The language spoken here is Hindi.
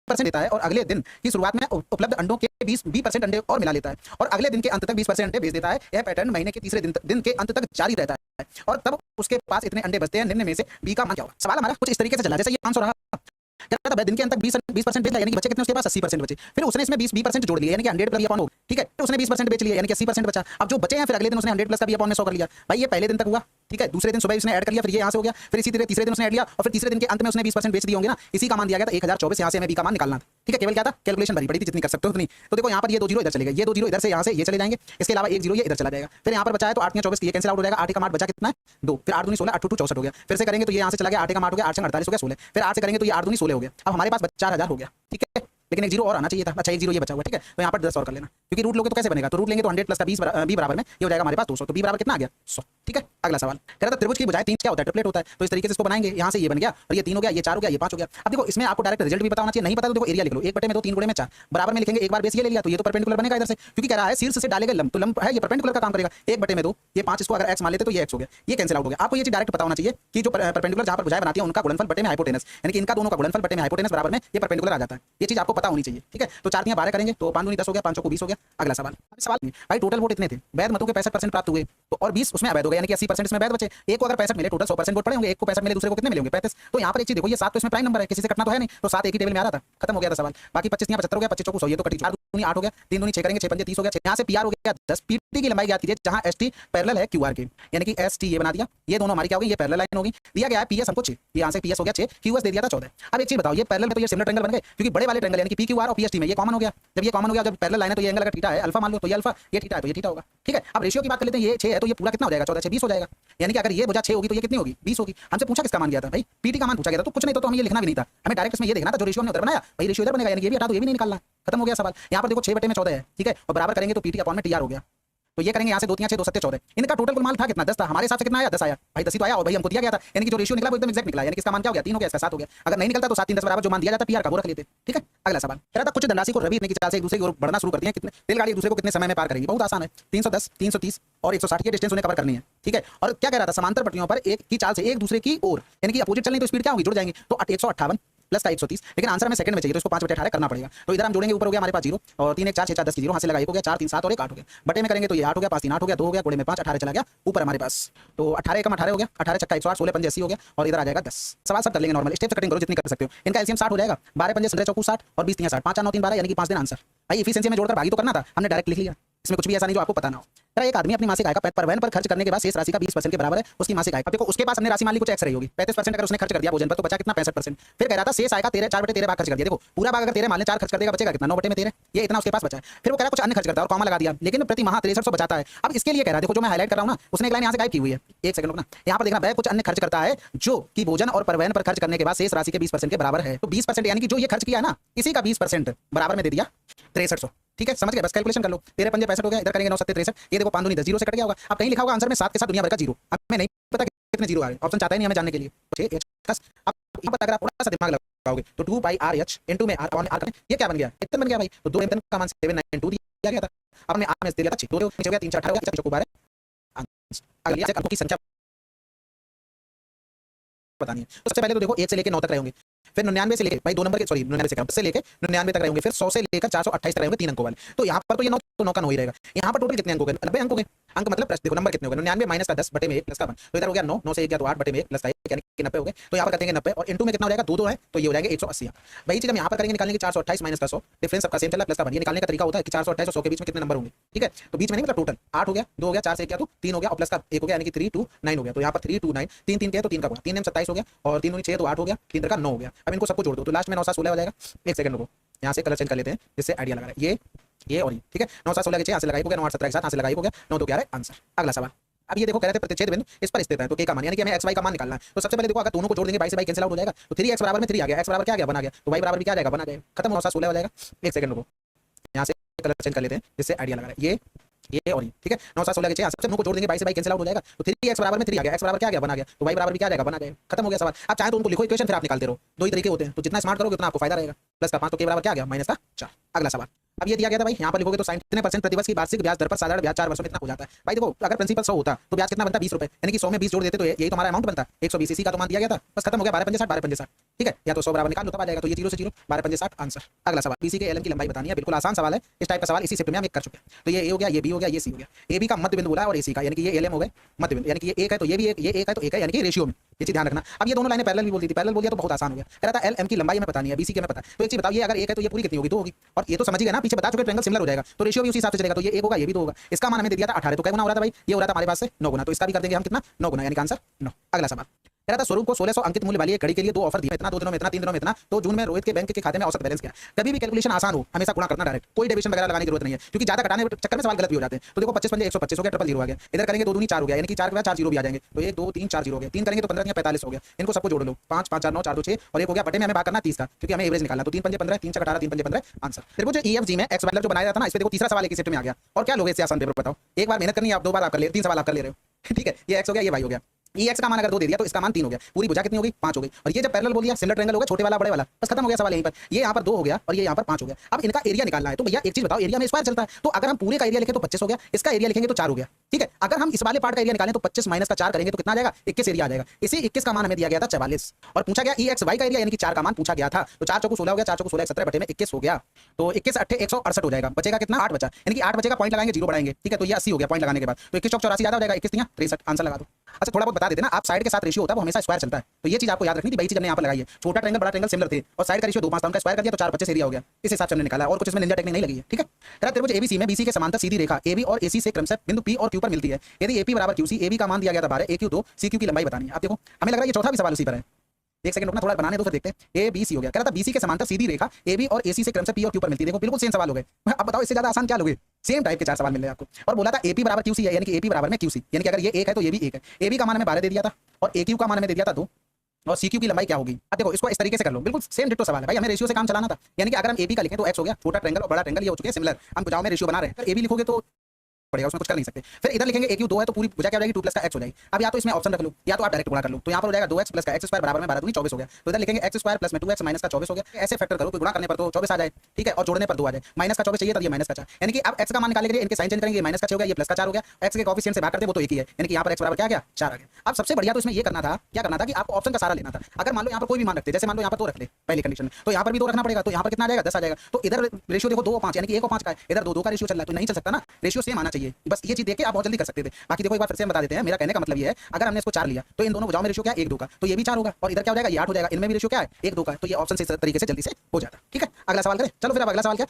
20% देता है और अगले दिन की शुरुआत में उपलब्ध अंडों के 20% अंडे और मिला लेता है और अगले दिन के अंत तक 20% अंडे बेच देता है। यह पैटर्न महीने के तीसरे दिन के अंत तक जारी रहता है और तब उसके पास इतने अंडे बचते हैं। निम्न में से बी का मान क्या होगा? सवाल हमारा कुछ इस तरीके से चला, जैसे ये 500 रहा, क्या था दिन के अंत तक 20% बेच लिया, यानी कि बचे कितने उसके पास 80% बचे। फिर उसने इसमें 20% जोड़ लिया, यानी कि 100 प्लस अपॉन हो, ठीक है। फिर उसने 20% बेच लिया, यानी कि 80% बचा। अब जो बचे हैं फिर अगले दिन उसने 100 प्लस का भी अपॉन में 100 कर लिया। भाई ये पहले दिन तक हुआ, ठीक है। दूसरे दिन सुबह उसने ऐड कर लिया, फिर ये यहाँ से हो गया, फिर इसी तरह तीसरे दिन उसने ऐड लिया और फिर तीसरे दिन के अंत में उसने 20% बेच दिए होंगे ना, इसी का मान दिया गया था 1024। यहाँ से हमें बी का मान निकालना था, ठीक है। केवल क्या था, कैलकुलेशन भरी पड़ी थी जितनी कर सकते हो उतनी। तो देखो यहाँ पर ये 2 जीरो इधर चले गए, ये 2 जीरो इधर से यहाँ से ये चले जाएंगे, इसके अलावा 1 जीरो ये इधर चला जाएगा। फिर यहाँ पर बचा है तो 8 या 24 ये कैंसिल आउट हो जाएगा, 8 का 8 बचा कितना है 2, फिर 8 दूनी 16, 8 2 64 हो गया। फिर से करेंगे तो ये यहाँ से चला गया, 8 का 8 हो गया, 8 से 48 हो गया 16, फिर 8 से करेंगे तो ये 8 दूनी 16 हो गया। अब हमारे पास 4000 हो गया, ठीक है। लेकिन एक जीरो और आना चाहिए था। अच्छा एक जीरो ये बचा हुआ, ठीक है। तो यहाँ पर 10 और कर लेना, क्योंकि रूट लोगे तो कैसे बनेगा, तो रूट लेंगे तो 100 प्लस का 20 बी बराबर में ये हो जाएगा हमारे पास 200। तो बी बराबर कितना आ गया 100, ठीक है। अगला सवाल कह रहा था त्रिभुज की बजाय 3 क्या होता है, ट्रिपलेट होता है। तो इस तरीके से इसको बनाएंगे, यहाँ से ये बन गया और ये 3 हो गया, ये 4 हो गया, ये 5 हो गया। अब देखो इसमें आपको डायरेक्ट रिजल्ट भी पता होना चाहिए, नहीं पता तो देखो एरिया लिख लो, 1/2 3 गुणे में 4 बराबर में लिखेंगे, एक बार बेस ये ले लिया तो ये तो परपेंडिकुलर बनेगा इधर से, क्योंकि कह रहा है शीर्ष से डाले गए लंब, तो लंब है ये परपेंडिकुलर का काम करेगा। 1/2 ये 5 इसको अगर x मान लेते तो ये x हो गया, ये कैंसिल आउट हो गया। आपको ये चीज डायरेक्ट पता होना चाहिए कि जो परपेंडिकुलर जहां पर भुजाएं बनाती है उनका गुणनफल बटे में हाइपोटेनस, यानी कि इनका दोनों का गुणनफल बटे में हाइपोटेनस बराबर में ये परपेंडिकुलर आ जाता है। ये चीज आपको पता होनी चाहिए, ठीक है। तो 4 3 12 करेंगे तो 5 दूनी 10 हो गया, 5 को 20 हो गया। अगला सवाल, भाई टोटल वोट इतने थे, वैध मतों के 65% प्राप्त हुए तो और 20 उसमें अवैध हो गए, यानी कि 80% इसमें वैध बचे। एक को अगर 65 मिले, टोटल 100% वोट पड़े होंगे, एक को 65 मिले, दूसरे को कितने मिले होंगे 35। तो यहाँ पर एक चीज देखो, ये 7 तो इसमें प्राइम नंबर है, किसी से कटना तो है नहीं, तो 7 एक ही टेबल में आ रहा था, खत्म हो गया था सवाल। बाकी 25 यहाँ 75 हो गया, 25 चौको 100, ये तो कटी 4 दूनी 8 हो गया, 3 दूनी 6 करेंगे, 6 पंजे 30 हो गया। यहाँ से पीआर हो गया 10। पीटी की लंबाई ज्ञात कीजिए जहां एसटी पैरेलल है क्यूआर के, यानी कि एसटी ये बना दिया, ये दोनों हमारी क्या होगी, ये पैरेलल लाइन होगी। दिया गया है पीएस हमको 6, यहाँ से पीएस हो गया 6, क्यूएस दे दिया था 14। अब एक चीज बताओ, ये पैरेलल में तो ये सिमिलर ट्रायंगल बन गए, क्योंकि बड़े वाले ट्रायंगल यानी कि पीक्यूआर और पीएसटी में ये कॉमन हो गया। जब ये कॉमन हो गया, जब पैरेलल लाइन है तो ये एंगल अगर थीटा है अल्फा मान लो तो ये अल्फा, ये थीटा है तो ये थीटा होगा, ठीक है। अब रेशियो की बात कर लेते हैं, ये 6 है तो ये पूरा कितना हो जाएगा 14 से 20 हो जाएगा, यानी कि अगर ये भुजा 6 होगी तो ये कितनी होगी 20 होगी। हमसे पूछा किसका मान गया था भाई, पीटी का मान पूछा गया था, तो कुछ नहीं तो हमें ये लिखना भी नहीं था, हमें डायरेक्ट इसमें ये देखना था जो रेशियो हमने उधर बनाया भाई रेशियो इधर बनेगा, यानी कि ये भी हटा दो, ये भी नहीं निकालना, खत्म हो गया सवाल। यहाँ पर देखो 6/14 है, ठीक है, और बराबर करेंगे तो पीटी अपॉन में टीआर हो गया। तो ये करेंगे यहाँ से 2 3 6 2 7 14, इनका टोटल कुल माल था कितना 10 था, हमारे हिसाब से कितना आया 10 आया भाई, 10 ही तो आया और भाई हमको दिया गया था, यानी कि जो रेशियो निकला वो एकदम एक्जैक्ट निकला, यानी कि इसका मान क्या हो गया 3 हो गया, इसका 7 हो गया। अगर नहीं निकलता तो 7 3 10 बराबर जो मान दिया जाता पीआर का वो रख लेते, ठीक है। अगला सवाल कह रहा था कुछ धनराशि को रवि इतने की चाल से एक दूसरे की ओर बढ़ना शुरू करती है, कितने रेलगाड़ी एक दूसरे को कितने समय में पार करेगी। बहुत आसान है, 310 330 और 160 की डिस्टेंस उन्हें कवर करनी है, ठीक है। और क्या कह रहा था, समांतर पटरियों पर एक की चाल से एक दूसरे की ओर, यानी कि अपोजिट चलने तो स्पीड क्या होगी जुड़ जाएंगे, तो 158 प्लस का 130, लेकिन आंसर हमें सेकंड में चाहिए तो इसको 5/18 करना पड़ेगा। तो इधर हम जोड़ेंगे, ऊपर हो गया हमारे पास 0 और 3 1 4 6 4 10 की 0 हाथ से लगा, 1 हो गया 4 3 7 और 1 8 हो गया। बटे में करेंगे तो ये 8 हो गया, 5 3 8 हो गया, 2 हो गया, गुणे में 5 18 चला गया ऊपर हमारे पास, तो 18 एकम 18 हो गया, 18 चक्का 108 16 पंजे 80 हो गया और इधर आ जाएगा 10। सवाल सब कर लेंगे नॉर्मल स्टेप से कटिंग करो जितनी कर सकते हो। इनका एलसीएम 60 हो जाएगा, 12 पंजे 17 चौको 60 और 20 3 60, 5 4 9 3 12, यानी कि 5 दिन आंसर। भाई एफिशिएंसी में जोड़कर भागी तो करना था, हमने डायरेक्ट लिख लिया, इसमें कुछ भी ऐसा नहीं जो आपको पता ना हो। अरे एक आदमी अपनी मासिक आय का परिवहन पर खर्च करने के बाद शेष राशि का 20% के बराबर है उसकी मासिक आय। अब देखो उसके पास हमने राशि मान ली कुछ एक्स रही होगी, 35% अगर उसने खर्च कर दिया भोजन पर तो बचा कितना 65%। फिर कह रहा था शेष आय का 4/13 भाग खर्च कर दिया। देखो पूरा भाग अगर 13 मान ले 4 खर्च कर देगा बचेगा कितना 9/13, ये इतना उसके पास बचा है। फिर वो कह रहा कुछ अन्य खर्च करता है और कॉमा लगा दिया, लेकिन प्रति माह 6300 बचाता है। अब इसके लिए कह रहा है, देखो जो मैं हाईलाइट कर रहा हूं ना उसने एक लाइन यहाँ से गायब की हुई है, एक सेकंड रुकना, यहाँ पर देखना वह कुछ अन्य खर्च करता है जो कि भोजन और परिवहन पर खर्च करने के बाद शेष राशि के 20% के बराबर है। तो 20% यानी कि जो ये खर्च किया है ना इसी का 20% बराबर में दे दिया 6300, ठीक है। समझ गए, बस कैलकुलेशन कर लो, 13 पंजे 65 हो गया, इधर करेंगे 9 7 63, ये देखो 5 दूनी 10 0 से कट गया होगा। अब कहीं लिखा होगा आंसर में 7 के साथ दुनिया भर का 0, अब हमें नहीं पता कितने 0 आ रहे, ऑप्शन चाहता ही नहीं हमें जानने के लिए। अब यहाँ पर अगर आप थोड़ा सा दिमाग लगाओगे तो 2 पाई आर एच इनटू में आर ऑन आर करें, ये क्या बन गया इतना बन गया भाई। तो 2 m का मान 792 दिया गया था, अब हमने आर में दे दिया था 6, 2 नीचे हो गया 3 4 18 हो गया, 4 12 अगली अंकों की संख्या बतानी है। तो सबसे पहले तो देखो 1 से लेकर 9 तक रहे होंगे, फिर 99 से लेके भाई 2 नंबर के 99 से लेके 99 तक रहे होंगे, फिर 100 से लेकर 428 तक रहे होंगे 3 अंकों वाले। तो यहाँ पर तो ये 9 तो 9 का 9 ही रहेगा। यहाँ पर टोटल कितने अंकों के 90 अंकों के अंक मतलब प्लस देखो नंबर कितने हो गए 99 माइनस का 10 बटे में 1 प्लस का 1, तो इधर हो गया 9 9 से 1 गया तो 8 बटे में 1 प्लस का 1 यानी कि 90 हो गए। तो यहाँ पर करेंगे 90 और इनटू में कितना हो जाएगा 2 2 है तो ये हो जाएगा 180। वही चीज हम यहाँ पर करेंगे निकालने के 428 माइनस का 100 डिफरेंस सबका सेम चला प्लस का 1, ये निकालने का तरीका होता है कि 428 और 100 के बीच में कितने नंबर होंगे, ठीक है। तो बीच में नहीं मतलब टोटल 8 हो गया, 2 हो गया, 4 से 1 गया तो 3 हो गया और प्लस का 1 हो गया यानी कि 329 हो गया। तो यहाँ पर 329 3 3 के तो 3 का 3 27 हो गया और 3 6 तो 8 हो गया, 3 का 9 हो गया। अब इनको सबको जोड़ दो तो लास्ट में 9 7 16 हो जाएगा। एक सेकंड रुको, यहाँ से कलर चेंज कर लेते हैं जिससे आइडिया लगा रहा है, ये और ये, ठीक है। 9 7 16 के 6 यहाँ से लगाई हो गया, 9 8 17 के 7 यहाँ से लगाई हो गया, 9 2 11 आंसर। अगला सवाल, अब ये देखो कह रहे थे प्रतिच्छेद बिंदु इस पर स्थित है तो के का मान यानी कि हमें x y का मान निकालना है। तो सबसे पहले देखो अगर दोनों को जोड़ देंगे y से y कैंसिल आउट हो जाएगा, तो 3x बराबर में 3 आ गया, x बराबर क्या आ गया 1 आ गया, तो y बराबर भी क्या आ जाएगा 1 आ जाएगा, खत्म 9 7 16 हो जाएगा। एक सेकंड रुको, यहाँ से कलर चेंज कर लेते हैं जिससे आइडिया लगा रहा है, ये और ये, ठीक है। 9 7 16 के 6 सबसे दोनों को जोड़ देंगे y से y कैंसिल आउट हो जाएगा, तो 3x बराबर में 3 आ गया, x बराबर क्या आ गया 1 आ गया, तो y बराबर भी क्या आ जाएगा 1 आ जाएगा, खत्म हो गया सवाल। अब चाहे तो उनको लिखो इक्वेशन फिर आप निकालते रहो, दो ही तरीके होते हैं, तो जितना स्मार्ट करोगे उतना आपको फायदा रहेगा। प्लस का 5 तो के बराबर क्या आ गया -4। अगला सवाल, अब ये दिया गया था भाई, यहाँ पर लिखोगे तो साइन कितने परसेंट प्रतिवर्ष की वार्षिक ब्याज दर पर साधारण ब्याज 4 वर्षों में इतना हो जाता है। भाई देखो अगर प्रिंसिपल 100 होता तो ब्याज कितना बनता 20 रुपए, यानी कि 100 में 20 जोड़ देते तो यही तो हमारा अमाउंट बनता 120। इसी का तो मान दिया गया था, बस खत्म हो गया। 12 पंजे 60, 12 पंजे 60, ठीक है। या तो 100 बराबर निकाल लो तब आ जाएगा। तो ये 0 से 0, 12 पंजे 60 आंसर। अगला सवाल, बीसी के एलएम की लंबाई बतानी है। बिल्कुल आसान सवाल है, इस टाइप का सवाल इसी शिफ्ट में हम एक कर चुके हैं। तो ये ए हो गया, ये बी हो गया, ये सी हो गया। ए बी का मध्य बिंदु बोला है और एसी का, यानी कि ये एलएम हो गए मध्य बिंदु, यानी कि ये एक है तो ये भी एक, ये एक है तो एक है, यानी कि रेशियो में। ये चीज ध्यान रखना। अब ये दोनों लाइनें पैरेलल भी बोल दी थी, पैरेलल बोल दिया तो बहुत आसान हो गया। कह रहा था एलएम की लंबाई में बतानी है, बीसी के में पता है। तो एक चीज बताओ, ये अगर एक है तो ये पूरी कितनी होगी, 2 होगी। और ये तो समझ ही गए ना, पीछे बता चुके ट्रायंगल सिमिलर हो जाएगा तो रेशियो भी उसी हिसाब से चलेगा। तो ये 1 होगा, ये भी 2 होगा। इसका मान हमें दे दिया था 18, तो क्या गुना हो रहा था भाई, ये हो रहा था हमारे पास से 9 गुना। तो इसका भी कर देंगे हम कितना, 9 गुना, यानी कि आंसर 9। अगला सवाल, कह रहा था स्वरूप को 1600 अंकित मूल्य वाली एक घड़ी के लिए 2 ऑफर दिए, इतना 2 दिनों में इतना, 3 दिनों में इतना। तो जून में रोहित के बैंक के खाते में औसत बैलेंस क्या है। कभी भी कैलकुलेशन आसान हो हमेशा गुणा करना डायरेक्ट, कोई डिवीजन वगैरह लगाने की जरूरत नहीं है, क्योंकि ज्यादा घटाने के चक्कर में सवाल गलत भी हो जाते हैं। तो देखो 25 पंजे 125 हो गया, ट्रिपल 0 आ गया। इधर करेंगे 2 दूनी 4 हो गया, यानी कि 4 के बाद 4 0 भी आ जाएंगे। तो 1 2 3 4 0 हो गया। 3 करेंगे तो 15 45 हो गया। इनको सबको जोड़ लो, 5 5 4 9 4 2 6 और 1 हो गया। बटे में हमें भाग करना 30 का, क्योंकि हमें एवरेज निकालना। तो 3 पंजे 15, 3 छक 18, 3 पंजे 15 आंसर। फिर वो जो ईएफजी में एक्स वाला जो बनाया था ना, इस पे देखो तीसरा सवाल एक ही शिफ्ट में आ गया। और क्या लोगे इससे आसान पेपर बताओ। एक बार मेहनत करनी है, आप 2 बार आप कर ले, 3 सवाल आप कर ले रहे हो, ठीक है। ये एक्स हो गया, ये वाई हो गया। ई एक्स का मान अगर 2 दे दिया तो इसका मान 3 हो गया। पूरी भुजा कितनी होगी, 5 हो गई। और ये जब पैरेलल बोल दिया, सिमिलर ट्रायंगल होगा, छोटे वाला बड़े वाला, बस खत्म हो गया सवाल यहीं पर। ये यहाँ पर 2 हो गया और ये यहाँ पर 5 हो गया। अब इनका एरिया निकालना है। तो भैया एक चीज बताओ, एरिया में स्क्वायर चलता है, तो अगर हम पूरे का एरिया लिखें तो 25 हो गया, इसका एरिया लिखेंगे तो 4 हो गया, ठीक है। अगर हम इस वाले पार्ट का एरिया निकालें तो 25 माइनस का 4 करेंगे तो कितना आ जाएगा, 21 एरिया आ जाएगा। इसी 21 का मान हमें दिया गया था 44 और पूछा गया ई एक्स वाई का एरिया, यानी कि 4 का मान पूछा गया था। तो 4 चौको 16 हो गया, 4 चौको 16 17 बटे में 21 हो गया। तो 21 8 168 हो जाएगा। बचेगा कितना, 8 बचा, यानी कि 8 बचेगा, पॉइंट लगाएंगे 0 बढ़ाएंगे, ठीक है। तो ये 80 हो गया पॉइंट लगाने के बाद। तो 21 चौक 84 ज्यादा हो जाएगा, 21 3 63 आंसर लगा दो। अच्छा थोड़ा बहुत बता देते ना, आप साइड के साथ रेशियो होता है वो हमेशा स्क्वायर चलता है। तो ये चीज आपको याद रखनी थी, वही चीज हमने यहाँ पर लगाई है। छोटा ट्रायंगल बड़ा ट्रायंगल सिमिलर थे और साइड का रेशियो 2 5 था, उनका स्क्वायर कर दिया तो 4 25 एरिया हो गया। इस हिसाब से हमने निकाला और कुछ इसमें निंजा टेक्निक नहीं लगी है, ठीक है। कह रहा तेरे को एबीसी में बीसी के समांतर सीधी रेखा एबी और एसी से क्रमशः बिंदु पी और क्यू पर मिलती है। यदि एपी बराबर क्यूसी, एबी का मान दिया गया था 12, एक्यू 2, सीक्यू की लंबाई बतानी है। अब देखो हमें लग रहा है ये चौथा भी सवाल उसी पर है। एक सेकंड रुकना, थोड़ा बनाने दो फिर देखते हैं। ए बी सी हो गया। कह रहा था बीसी के समांतर सीधी रेखा एबी और एसी से क्रमशः पी और क्यू पर मिलती है। देखो बिल्कुल सेम सवाल हो गए। अब बताओ इससे ज्यादा आसान क्या लोगे। सेम टाइप के 4 सवाल मिल रहे हैं आपको। और बोला था एपी बराबर क्यूसी है, यानी कि एपी बराबर में क्यूसी, यानी कि अगर ये 1 है तो ये भी 1 है। एबी का मान हमें 12 दे दिया था और एक्यू का मान हमें दे दिया था 2 और सीक्यू की लंबाई क्या होगी। अब देखो इसको इस तरीके से कर लो, बिल्कुल सेम डिट्टो सवाल है भाई, हमें रेशियो से काम चलाना था। यानी कि अगर हम एबी का लिखें तो एक्स हो गया, छोटा ट्रायंगल और बड़ा ट्रायंगल ये हो चुके हैं सिमिलर, हम भुजाओं में रेशियो बना रहे हैं। अगर एबी लिखोगे तो पड़ेगा, उसमें कुछ कर नहीं सकते। फिर इधर लिखेंगे एक्यू 2 है तो पूरी भुजा क्या हो जाएगी, 2 प्लस का एक्स हो जाएगी। अब या तो इसमें ऑप्शन रख लो या तो आप डायरेक्ट गुणा कर लो। तो यहाँ पर हो जाएगा 2x प्लस का एक्स स्क्वायर बराबर में 12 दूनी 24 हो गया। तो इधर लिखेंगे एक्स स्क्वायर प्लस में 2x माइनस का 24 हो गया। ऐसे फैक्टर करो, गुणा करने पर तो 24 आ जाए, ठीक है, और जोड़ने पर 2 आ जाए। माइनस का 24 चाहिए तब ये माइनस का 4, यानी कि अब x का मान निकालने के लिए इनके साइन चेंज करेंगे, माइनस का 6 हो गया, ये प्लस का 4 हो गया। x के कोएफिशिएंट से भाग करते वो तो एक ही है, यानी कि यहाँ पर x बराबर क्या आ गया, 4 आ गया। अब सबसे बढ़िया तो इसमें ये करना था, क्या करना था कि आपको ऑप्शन का सारा लेना था। अगर मान लो यहाँ पर कोई भी मान रखते, जैसे मान लो यहाँ पर 2 रख ले पहली कंडीशन में, तो यहाँ पर भी 2 रखना पड़ेगा। तो यहाँ पर कितना आ जाएगा, 10 आ जाएगा। तो इधर रेशियो देखो 2 और 5, यानी कि 1 और 5 का है, इधर 2 2 का रेशियो चल रहा है, तो नहीं चल सकता ना, रेशियो सेम आना चाहिए। बस ये चीज देख के आप बहुत जल्दी कर सकते थे। बाकी देखो एक बार फिर से हम बता देते हैं, मेरा कहने का मतलब ये है, अगर हमने इसको 4 लिया तो इन दोनों भुजाओं में रेशियो क्या है, 1 2 का, तो ये भी 4 होगा और इधर क्या हो जाएगा, ये 8 हो जाएगा। इनमें भी रेशियो क्या है, 1 2 का, तो ये ऑप्शन से इस तरीके से जल्दी से हो जाता है, ठीक है। अगला सवाल करें, चलो फिर अब अगला सवाल क्या